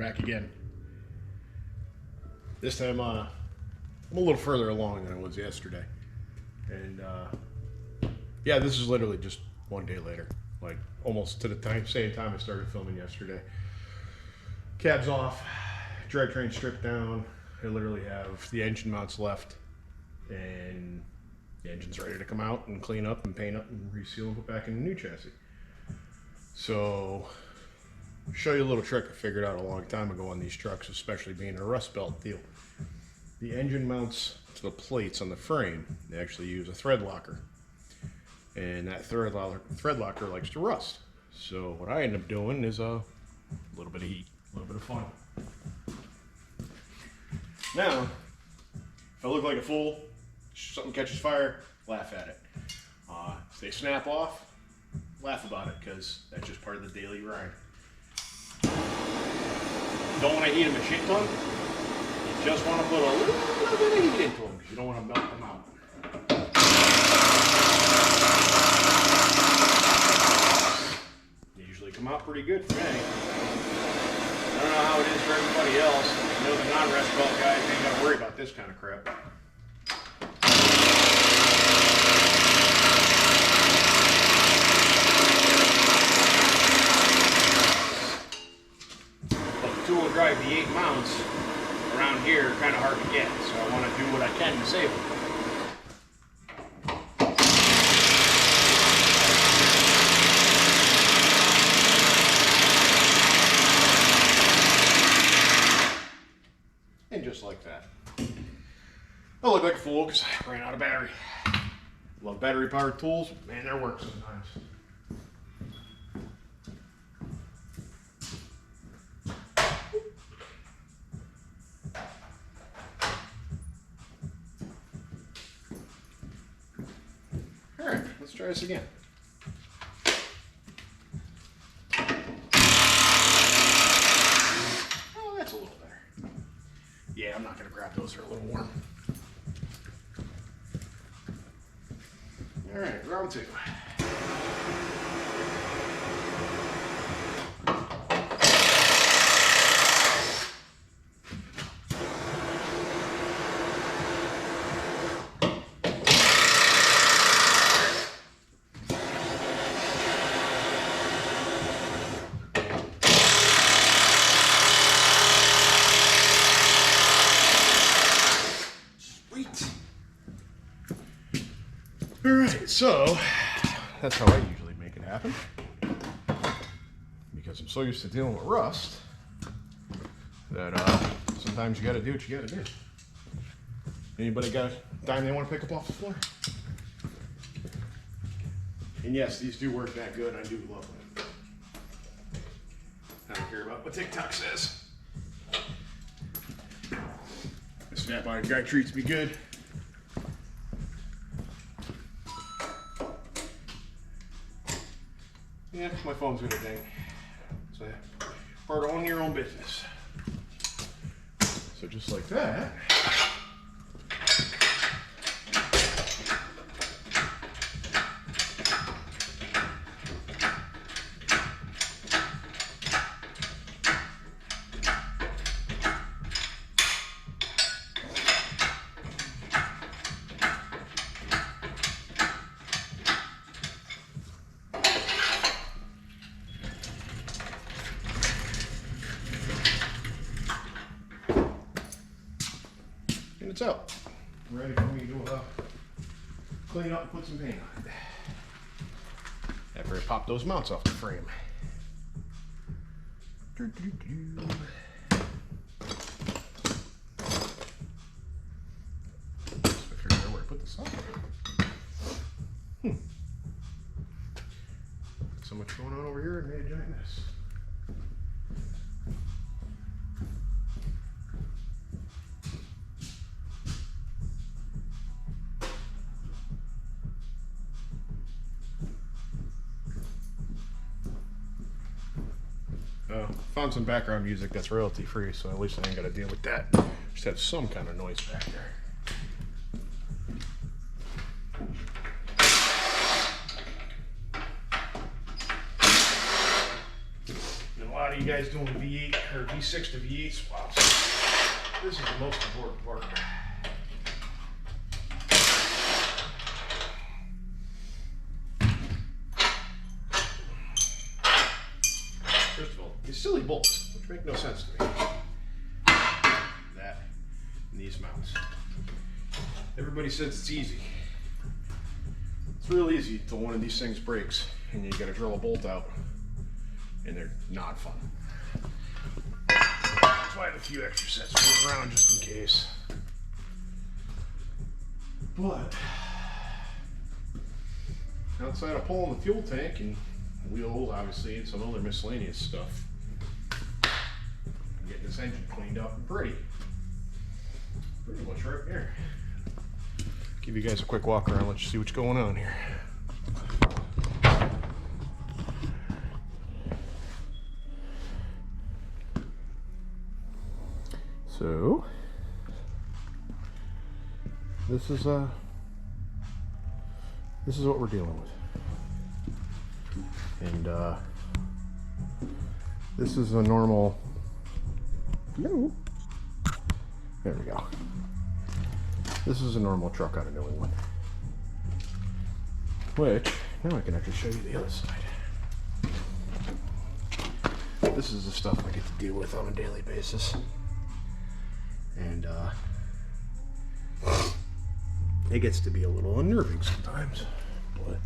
back again. This time I'm a little further along than I was yesterday. And yeah, this is literally just one day later. Like almost to the same time I started filming yesterday. Cab's off, drivetrain stripped down. I literally have the engine mounts left. And the engine's ready to come out and clean up and paint up and reseal and put back in the new chassis. So, show you a little trick I figured out a long time ago on these trucks, especially being a rust belt deal. The engine mounts to the plates on the frame, they actually use a thread locker. And that thread locker likes to rust. So what I end up doing is a little bit of heat, a little bit of fun. Now, if I look like a fool, something catches fire, laugh at it. If they snap off, laugh about it, because that's just part of the daily grind. Don't want to heat them a shit ton. You just want to put a little bit of heat into them, because you don't want to melt them out. They usually come out pretty good for me. I don't know how it is for everybody else. I know the non-rust belt guys ain't got to worry about this kind of crap. Two-wheel drive V8 mounts around here are kind of hard to get, so I want to do what I can to save them. And just like that. I look like a fool because I ran out of battery. Love battery-powered tools. Man, they're work sometimes. Alright, let's try this again. Oh, that's a little better. Yeah, I'm not going to grab those, they're a little warm. Alright, round two. Alright, so that's how I usually make it happen. Because I'm so used to dealing with rust that sometimes you gotta do what you gotta do. Anybody got a dime they want to pick up off the floor? And yes, these do work that good. I do love them. I don't care about what TikTok says. The Snap-on guy treats me good. Yeah, my phone's gonna ding. So, part of owning your own business. So just like that. And it's out. Ready for me to clean up and put some paint on it. After I pop those mounts off the frame. So I figured out where to put this on. So much going on over here and made a giant mess. Found some background music that's royalty free, so at least I ain't got to deal with that. Just have some kind of noise back there. you guys doing V8 or V6 to V8 swaps, this is the most important part. First of all, these silly bolts, which make no sense to me. That and these mounts. Everybody says it's easy. It's real easy until one of these things breaks and you gotta drill a bolt out, and they're not fun. That's why I have a few extra sets floating around just in case. But outside of pulling the fuel tank and wheels, obviously, and some other miscellaneous stuff, I'm getting this engine cleaned up and pretty much right there. Give you guys a quick walk around, let you see what's going on here. So this is what we're dealing with, and this is a normal. No, there we go. This is a normal truck out of New England, which now I can actually show you the other side. This is the stuff I get to deal with on a daily basis, and it gets to be a little unnerving sometimes, but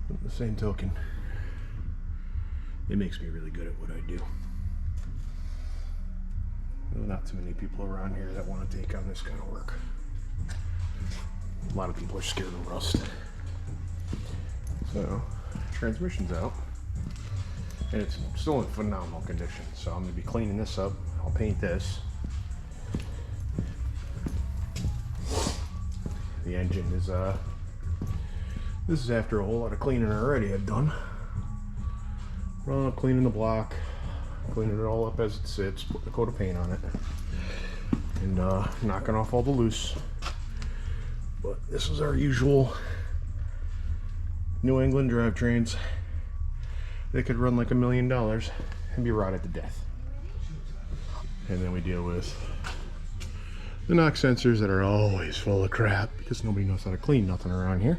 at the same token, it makes me really good at what I do. There are not too many people around here that want to take on this kind of work. A lot of people are scared of rust. So, transmission's out, and it's still in phenomenal condition. So I'm going to be cleaning this up. I'll paint this. The engine is this is after a whole lot of cleaning already I've done. Cleaning the block, cleaning it all up as it sits, putting a coat of paint on it, and knocking off all the loose. But this is our usual New England drivetrains. They could run like $1 million and be rotted to death. And then we deal with the knock sensors that are always full of crap because nobody knows how to clean nothing around here.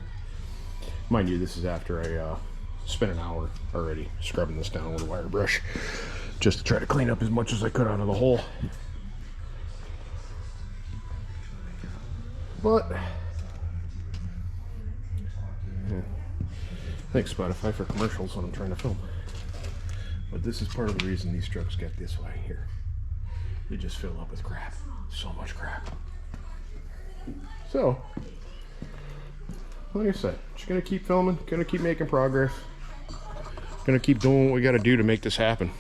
Mind you, this is after I spent an hour already scrubbing this down with a wire brush just to try to clean up as much as I could out of the hole. But yeah, thanks Spotify for commercials when I'm trying to film. But this is part of the reason these trucks get this way here. They just fill up with crap. So much crap. So, like I said, just gonna keep filming, gonna keep making progress, gonna keep doing what we gotta do to make this happen.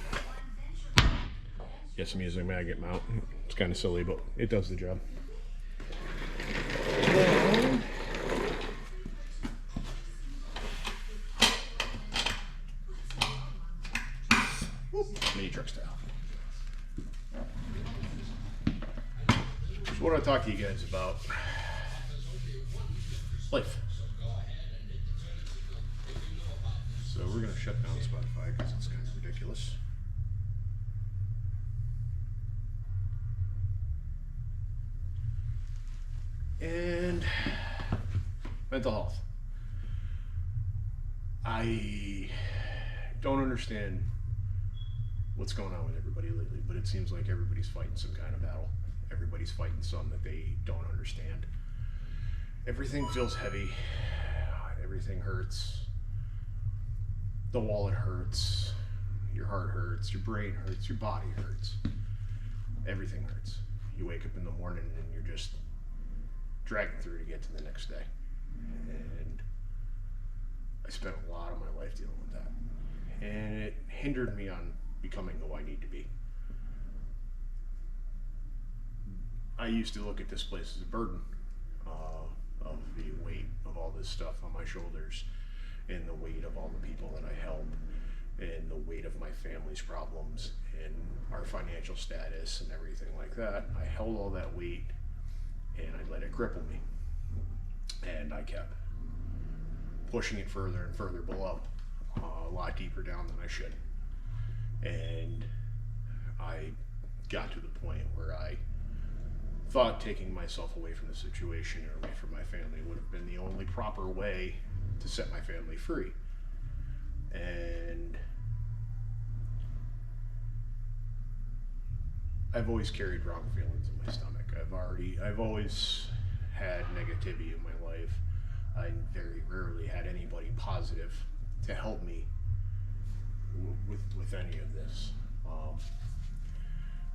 Yes, I'm using a magnet mount. It's kind of silly, but it does the job. Mini truck style. So what do I talk to you guys about? Life. So we're going to shut down Spotify because it's kind of ridiculous. And mental health. I don't understand what's going on with everybody lately, but it seems like everybody's fighting some kind of battle. Everybody's fighting something that they don't understand. Everything feels heavy. Everything hurts. The wallet hurts. Your heart hurts. Your brain hurts. Your body hurts. Everything hurts. You wake up in the morning and you're just dragging through to get to the next day. And I spent a lot of my life dealing with that. And it hindered me on becoming who I need to be. I used to look at this place as a burden of the weight of all this stuff on my shoulders, and the weight of all the people that I help, and the weight of my family's problems, and our financial status, and everything like that. I held all that weight, and I let it cripple me. And I kept pushing it further and further below, a lot deeper down than I should. And I got to the point where I thought taking myself away from the situation or away from my family would have been the only proper way to set my family free. And I've always carried wrong feelings in my stomach. I've always had negativity in my life. I very rarely had anybody positive to help me with any of this.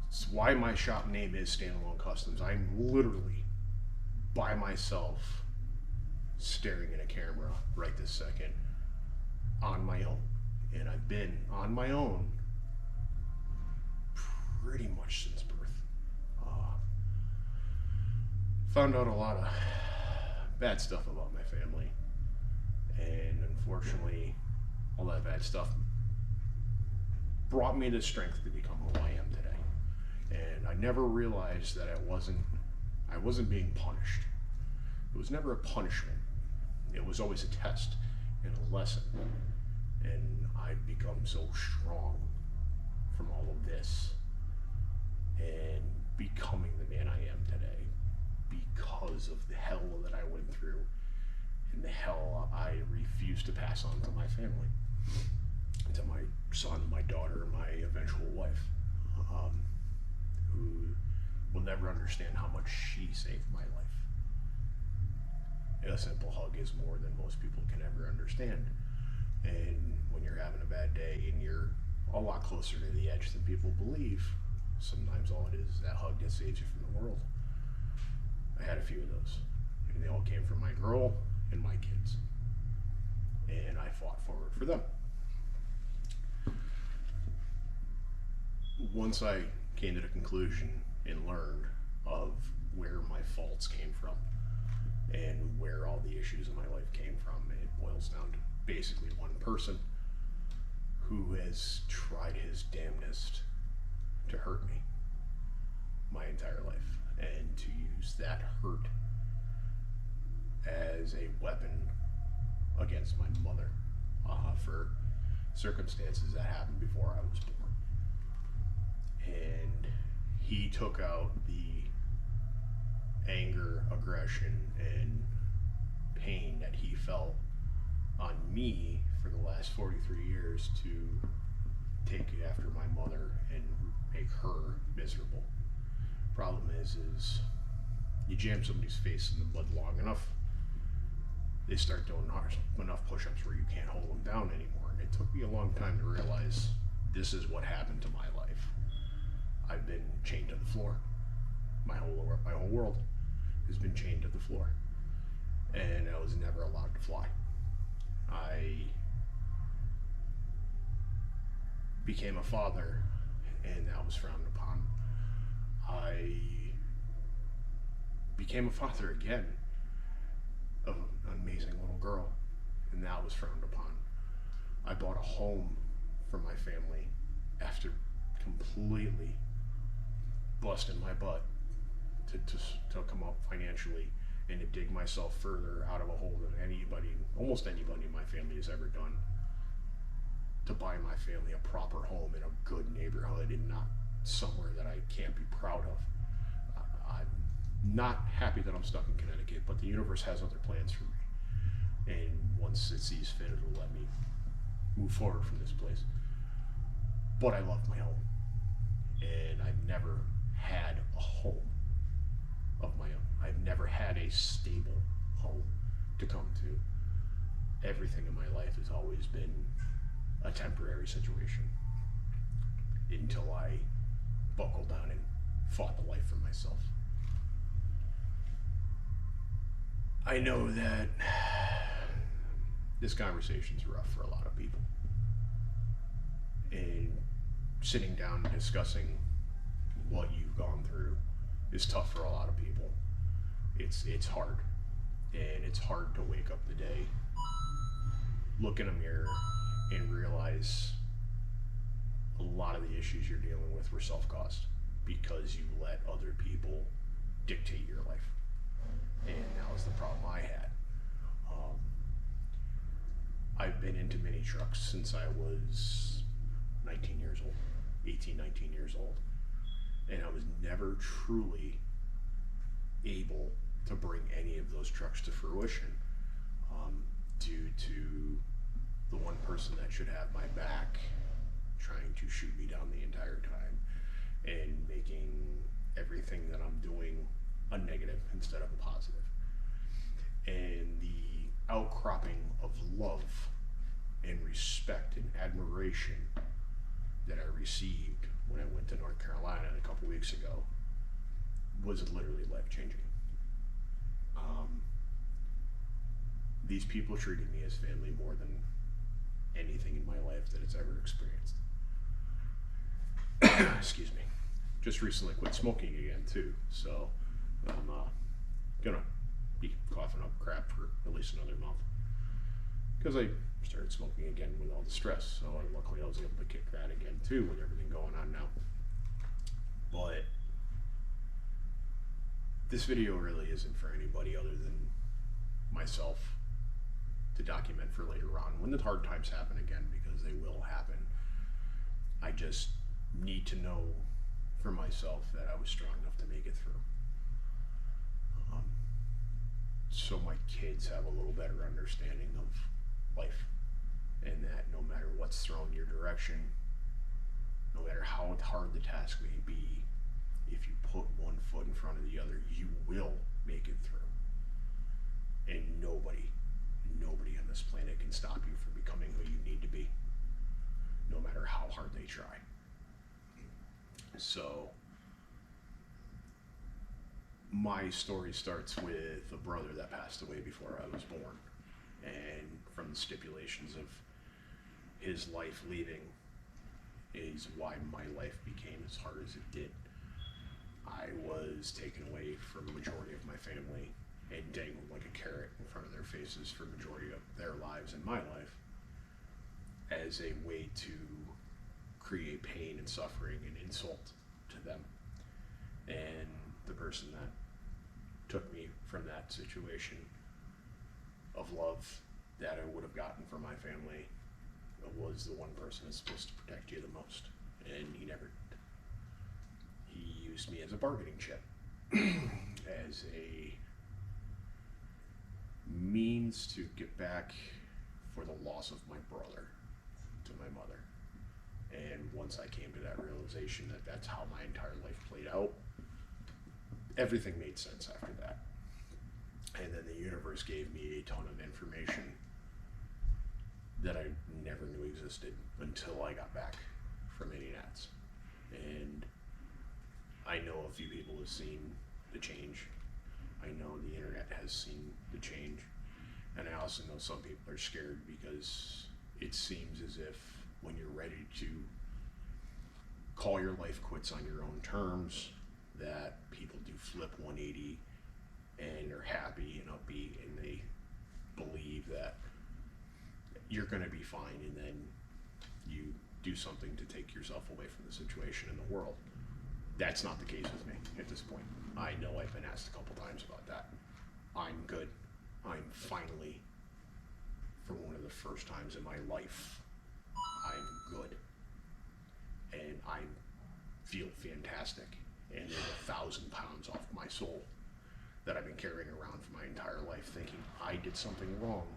It's why my shop name is Standalone Customs. I'm literally by myself staring at a camera right this second on my own. And I've been on my own pretty much since birth. Found out a lot of bad stuff about my family, and unfortunately all that bad stuff brought me the strength to become who I am today. And I never realized that I wasn't being punished. It was never a punishment. It was always a test and a lesson. And I've become so strong from all of this and becoming the man I am today because of the hell that I went through and the hell I refuse to pass on to my family, to my son, my daughter, my eventual wife, who will never understand how much she saved my life. A simple hug is more than most people can ever understand. And when you're having a bad day and you're a lot closer to the edge than people believe, sometimes all it is that hug that saves you from the world. I had a few of those, and they all came from my girl and my kids, and I fought forward for them. Once I came to the conclusion and learned of where my faults came from and where all the issues in my life came from, it boils down to basically one person who has tried his damnedest to hurt me my entire life, and to use that hurt as a weapon against my mother for circumstances that happened before I was born. And he took out the anger, aggression, and pain that he felt on me for the last 43 years to take after my mother and make her miserable. Problem is you jam somebody's face in the mud long enough, they start doing enough push-ups where you can't hold them down anymore. And it took me a long time to realize this is what happened to my life. I've been chained to the floor. My whole world has been chained to the floor, and I was never allowed to fly. I became a father, and that was frowned upon. I became a father again of an amazing little girl, and that was frowned upon. I bought a home for my family after completely busting my butt to come up financially and to dig myself further out of a hole than almost anybody in my family has ever done, to buy my family a proper home in a good neighborhood and not somewhere that I can't be proud of. I'm not happy that I'm stuck in Connecticut, but the universe has other plans for me. And once it sees fit, it'll let me move forward from this place. But I love my home. And I've never had a home of my own. I've never had a stable home to come to. Everything in my life has always been a temporary situation until I buckled down and fought the life for myself. I know that this conversation's rough for a lot of people. And sitting down and discussing what you've gone through is tough for a lot of people. It's hard. And it's hard to wake up the day, look in a mirror, and realize a lot of the issues you're dealing with were self-caused because you let other people dictate your life. And that was the problem I had. I've been into mini trucks since I was 19 years old, 18, 19 years old. And I was never truly able to bring any of those trucks to fruition, due to the one person that should have my back trying to shoot me down the entire time and making everything that I'm doing a negative instead of a positive. And the outcropping of love and respect and admiration that I received when I went to North Carolina a couple weeks ago was literally life-changing. These people treated me as family more than anything in my life that it's ever experienced. Excuse me. Just recently quit smoking again too, so I'm gonna be coughing up crap for at least another month, because I started smoking again with all the stress. So luckily I was able to kick that again too with everything going on now. But this video really isn't for anybody other than myself to document for later on when the hard times happen again, because they will happen. I just need to know for myself that I was strong enough to make it through. So my kids have a little better understanding of life, and that no matter what's thrown your direction, no matter how hard the task may be, if you put one foot in front of the other, you will make it through. And nobody on this planet can stop you from becoming who you need to be, no matter how hard they try. So my story starts with a brother that passed away before I was born, and from the stipulations of his life leaving is why my life became as hard as it did. I was taken away from the majority of my family and dangled like a carrot in front of their faces for the majority of their lives and my life, as a way to create pain and suffering and insult to them. And the person that took me from that situation of love that I would have gotten from my family was the one person that's supposed to protect you the most, and he never did. He used me as a bargaining chip, as a means to get back for the loss of my brother to my mother. And once I came to that realization that that's how my entire life played out, everything made sense after that. And then the universe gave me a ton of information that I never knew existed until I got back from Indianapolis. And I know a few people have seen the change. I know the internet has seen the change. And I also know some people are scared because it seems as if when you're ready to call your life quits on your own terms, that people do flip 180 and are happy and upbeat, and they believe that you're going to be fine, and then you do something to take yourself away from the situation in the world. That's not the case with me at this point. I know I've been asked a couple times about that. I'm good. I'm finally, for one of the first times in my life, I'm good. And I feel fantastic. And there's 1,000 pounds off my soul that I've been carrying around for my entire life, thinking I did something wrong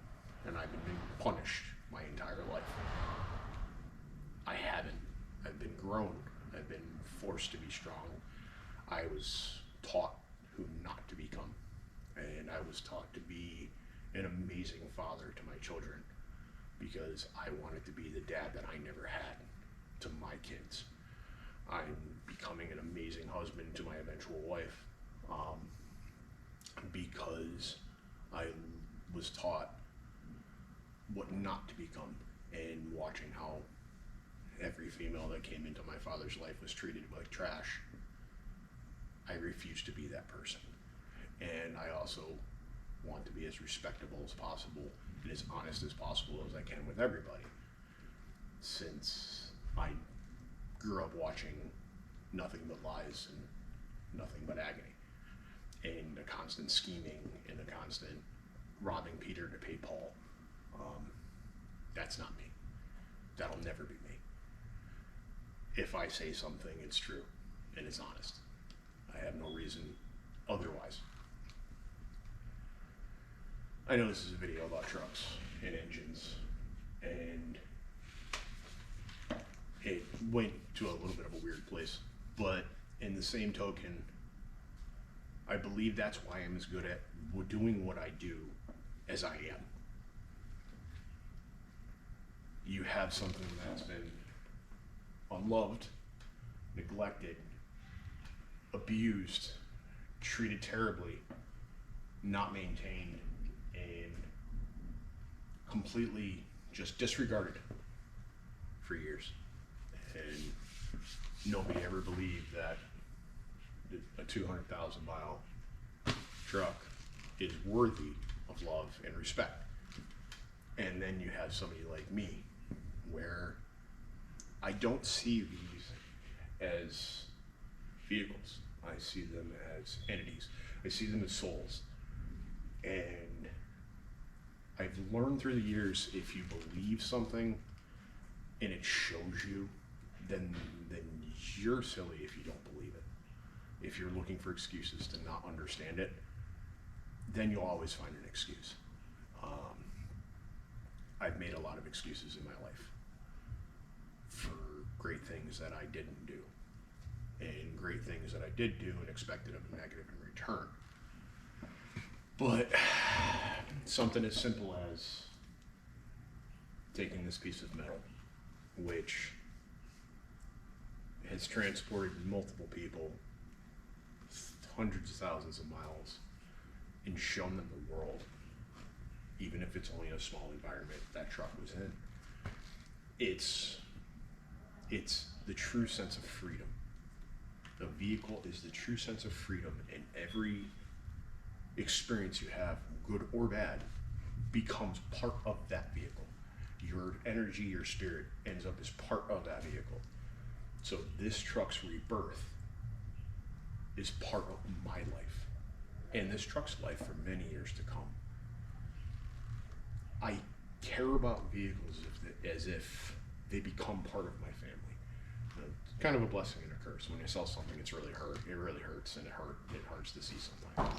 and I've been being punished my entire life. I haven't. I've been grown. I've been forced to be strong. I was taught who not to become. And I was taught to be an amazing father to my children, because I wanted to be the dad that I never had to my kids. I'm becoming an amazing husband to my eventual wife, because I was taught what not to become, and watching how every female that came into my father's life was treated like trash. I refuse to be that person. And I also want to be as respectable as possible and as honest as possible as I can with everybody, since I grew up watching nothing but lies and nothing but agony, and a constant scheming and a constant robbing Peter to pay Paul. That's not me. That'll never be me. I say something, it's true and it's honest. I have no reason otherwise. I know this is a video about trucks and engines, and it went to a little bit of a weird place, but in the same token, I believe that's why I'm as good at doing what I do as I am. You have something that's been unloved, neglected, abused, treated terribly, not maintained, and completely just disregarded for years. And nobody ever believed that a 200,000 mile truck is worthy of love and respect. And then you have somebody like me, where I don't see these as vehicles. I see them as entities. I see them as souls. And I've learned through the years, if you believe something and it shows you, then you're silly if you don't believe it. If you're looking for excuses to not understand it, then you'll always find an excuse. I've made a lot of excuses in my life for great things that I didn't do, and great things that I did do and expected of a negative in return. But something as simple as taking this piece of metal, which has transported multiple people hundreds of thousands of miles and shown them the world, even if it's only a small environment that truck was in. It's the true sense of freedom. The vehicle is the true sense of freedom, and every experience you have, good or bad, becomes part of that vehicle. Your energy, your spirit ends up as part of that vehicle. So this truck's rebirth is part of my life, and this truck's life for many years to come. I care about vehicles as if they become part of my family. It's kind of a blessing and a curse. When you sell something, it really hurts, and it hurts to see sometimes.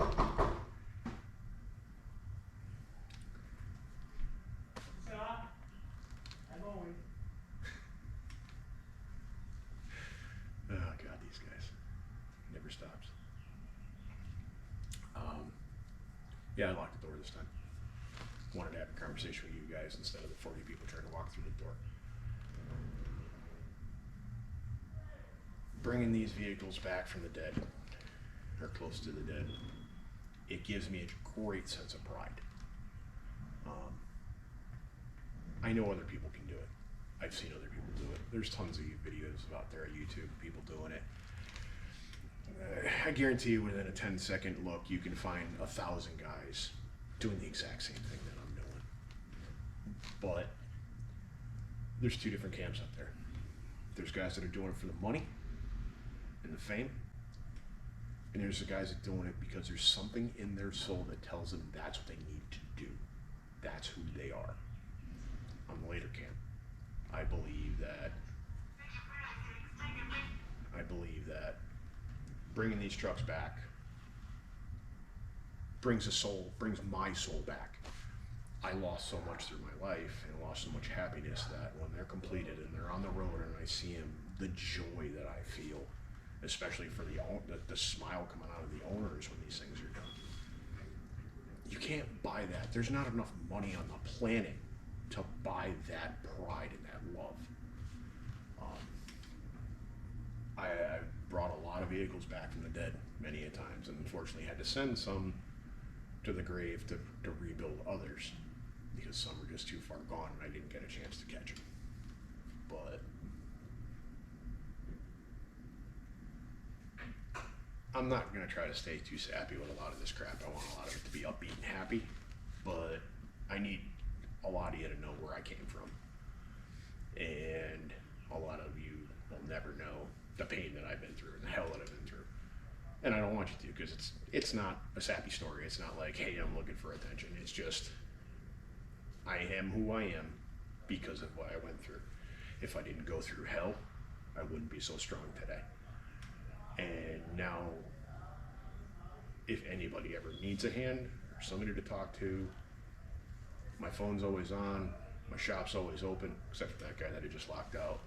Oh God, these guys never stops. Yeah, I locked the door this time. Wanted to have a conversation with you guys instead of the 40 people trying to walk through the door. Bringing these vehicles back from the dead, or close to the dead, it gives me a great sense of pride. I know other people can do it. I've seen other people do it. There's tons of videos out there on YouTube, people doing it. I guarantee you within a 10-second look, you can find 1,000 guys doing the exact same thing that I'm doing. But there's two different camps out there. There's guys that are doing it for the money and the fame, and there's the guys that are doing it because there's something in their soul that tells them that's what they need to do. That's who they are. I'm the later camp. I believe that bringing these trucks back brings my soul back. I lost so much through my life and lost so much happiness that when they're completed and they're on the road and I see them, the joy that I feel, especially for the smile coming out of the owners when these things are done. You can't buy that. There's not enough money on the planet to buy that pride and that love. I brought a lot of vehicles back from the dead many a times, and unfortunately had to send some to the grave to rebuild others because some were just too far gone and I didn't get a chance to catch them. But I'm not going to try to stay too sappy with a lot of this crap. I want a lot of it to be upbeat and happy, but I need a lot of you to know where I came from. And a lot of you will never know the pain that I've been through and the hell that I've been through. And I don't want you to, because it's not a sappy story. It's not like, hey, I'm looking for attention. It's just, I am who I am because of what I went through. If I didn't go through hell, I wouldn't be so strong today. And now, if anybody ever needs a hand or somebody to talk to, my phone's always on, my shop's always open, except for that guy that I just locked out.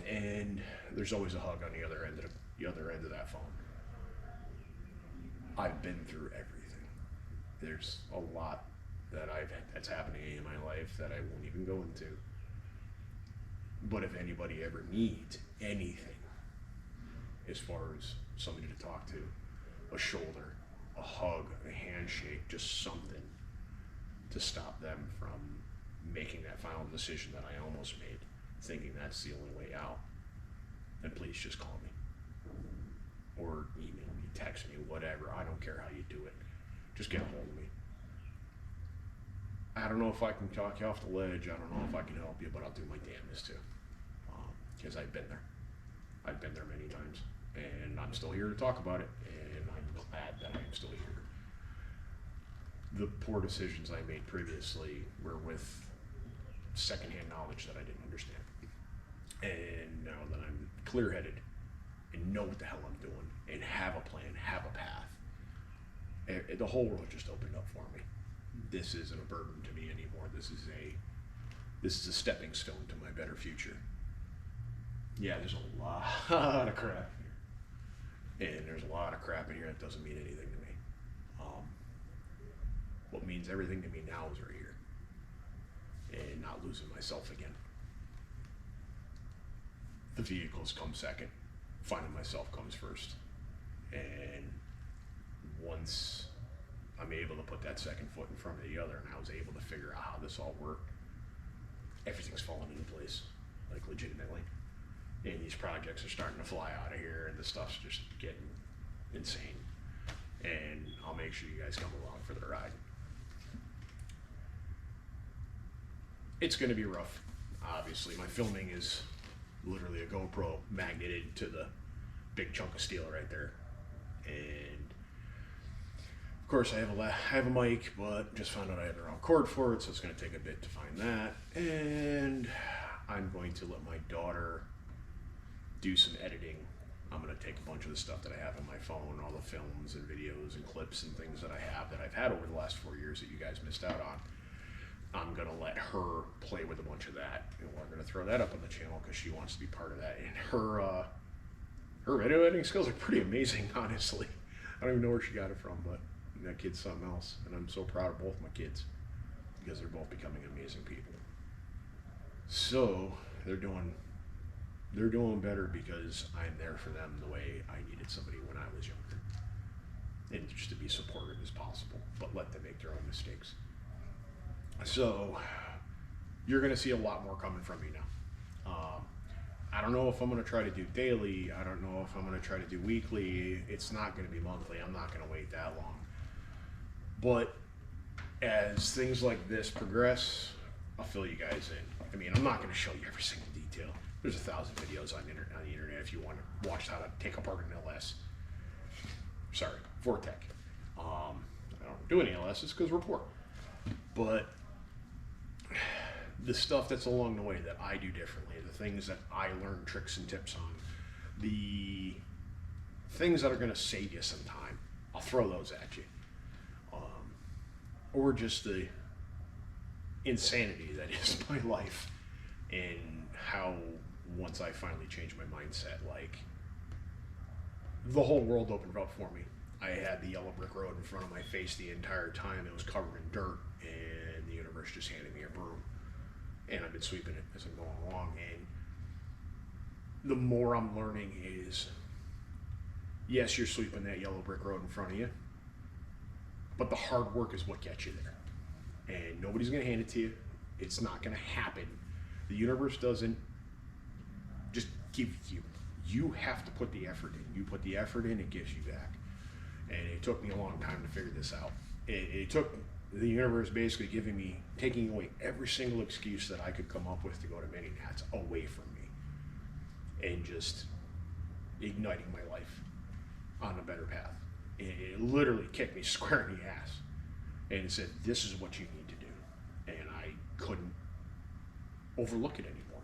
And there's always a hug on the other end of that phone. I've been through everything. There's a lot that's happening in my life that I won't even go into. But if anybody ever needs anything, as far as somebody to talk to, a shoulder, a hug, a handshake, just something to stop them from making that final decision that I almost made, thinking that's the only way out, then please just call me. Or email me, text me, whatever. I don't care how you do it. Just get a hold of me. I don't know if I can talk you off the ledge. I don't know if I can help you, but I'll do my damnedest to. Because I've been there. I've been there many times. And I'm still here to talk about it. And I'm glad that I'm still here. The poor decisions I made previously were with secondhand knowledge that I didn't understand. And now that I'm clear-headed and know what the hell I'm doing and have a plan, have a path, the whole world just opened up for me. This isn't a burden to me anymore. This is a stepping stone to my better future. Yeah, there's a lot of crap here. And there's a lot of crap in here that doesn't mean anything to me. What means everything to me now is right here. And not losing myself again. The vehicles come second. Finding myself comes first. And once I'm able to put that second foot in front of the other, and I was able to figure out how this all worked, everything's falling into place, like legitimately. And these projects are starting to fly out of here, and the stuff's just getting insane. And I'll make sure you guys come along for the ride. It's going to be rough, obviously. My filming is literally a GoPro magneted to the big chunk of steel right there. And of course I have a mic, but just found out I had the wrong cord for it, so it's going to take a bit to find that. And I'm going to let my daughter do some editing. I'm going to take a bunch of the stuff that I have on my phone, all the films and videos and clips and things that I've had over the last 4 years that you guys missed out on. I'm going to let her play with a bunch of that, and we're going to throw that up on the channel because she wants to be part of that. And her video editing skills are pretty amazing, honestly. I don't even know where she got it from, but that kid's something else, and I'm so proud of both my kids because they're both becoming amazing people. So they're doing better because I'm there for them the way I needed somebody when I was younger, and just to be supportive as possible, but let them make their own mistakes. So you're going to see a lot more coming from me now. I don't know if I'm going to try to do daily. I don't know if I'm going to try to do weekly. It's not going to be monthly. I'm not going to wait that long. But as things like this progress, I'll fill you guys in. I mean, I'm not going to show you every single detail. There's 1,000 videos on the internet if you want to watch how to take apart an LS. Sorry, Vortec. I don't do any LSs because we're poor. But the stuff that's along the way that I do differently, the things that I learn tricks and tips on, the things that are going to save you some time, I'll throw those at you. Or just the insanity that is my life, and how once I finally changed my mindset, like, the whole world opened up for me. I had the yellow brick road in front of my face the entire time. It was covered in dirt, and the universe just handed me a broom. And I've been sweeping it as I'm going along. And the more I'm learning is, yes, you're sweeping that yellow brick road in front of you, but the hard work is what gets you there. And nobody's going to hand it to you. It's not going to happen. The universe doesn't just give it to you. You have to put the effort in. You put the effort in, it gives you back. And it took me a long time to figure this out. It took the universe basically taking away every single excuse that I could come up with to go to mini nats away from me, and just igniting my life on a better path. It literally kicked me square in the ass, and it said, this is what you need to do. And I couldn't overlook it anymore.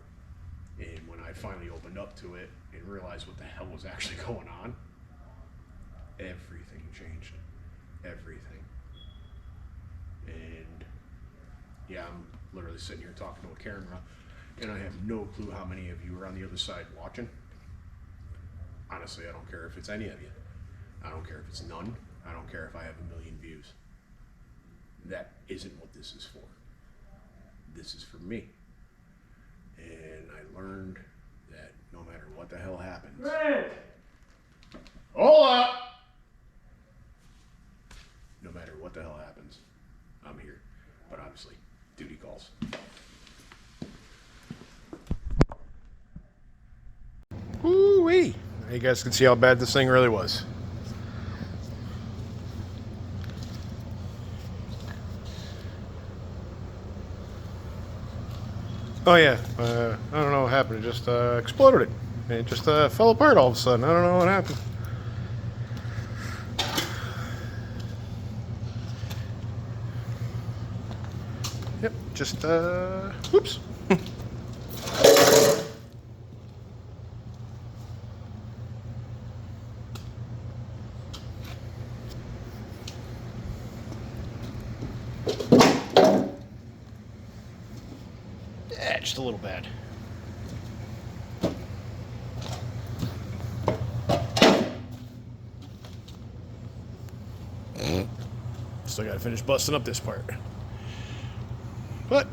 And finally opened up to it and realized what the hell was actually going on, everything changed. Everything. And yeah, I'm literally sitting here talking to a camera, and I have no clue how many of you are on the other side watching. Honestly, I don't care if it's any of you. I don't care if it's none. I don't care if I have 1 million views. That isn't what this is for. This is for me. And I learned that no matter what the hell happens. Grant! Hola! No matter what the hell happens, I'm here. But obviously, duty calls. Woo-wee! You guys can see how bad this thing really was. Oh yeah, I don't know what happened. It just exploded. It just fell apart all of a sudden. I don't know what happened. Yep, just whoops. Yeah, just a little bad. Still gotta finish busting up this part. But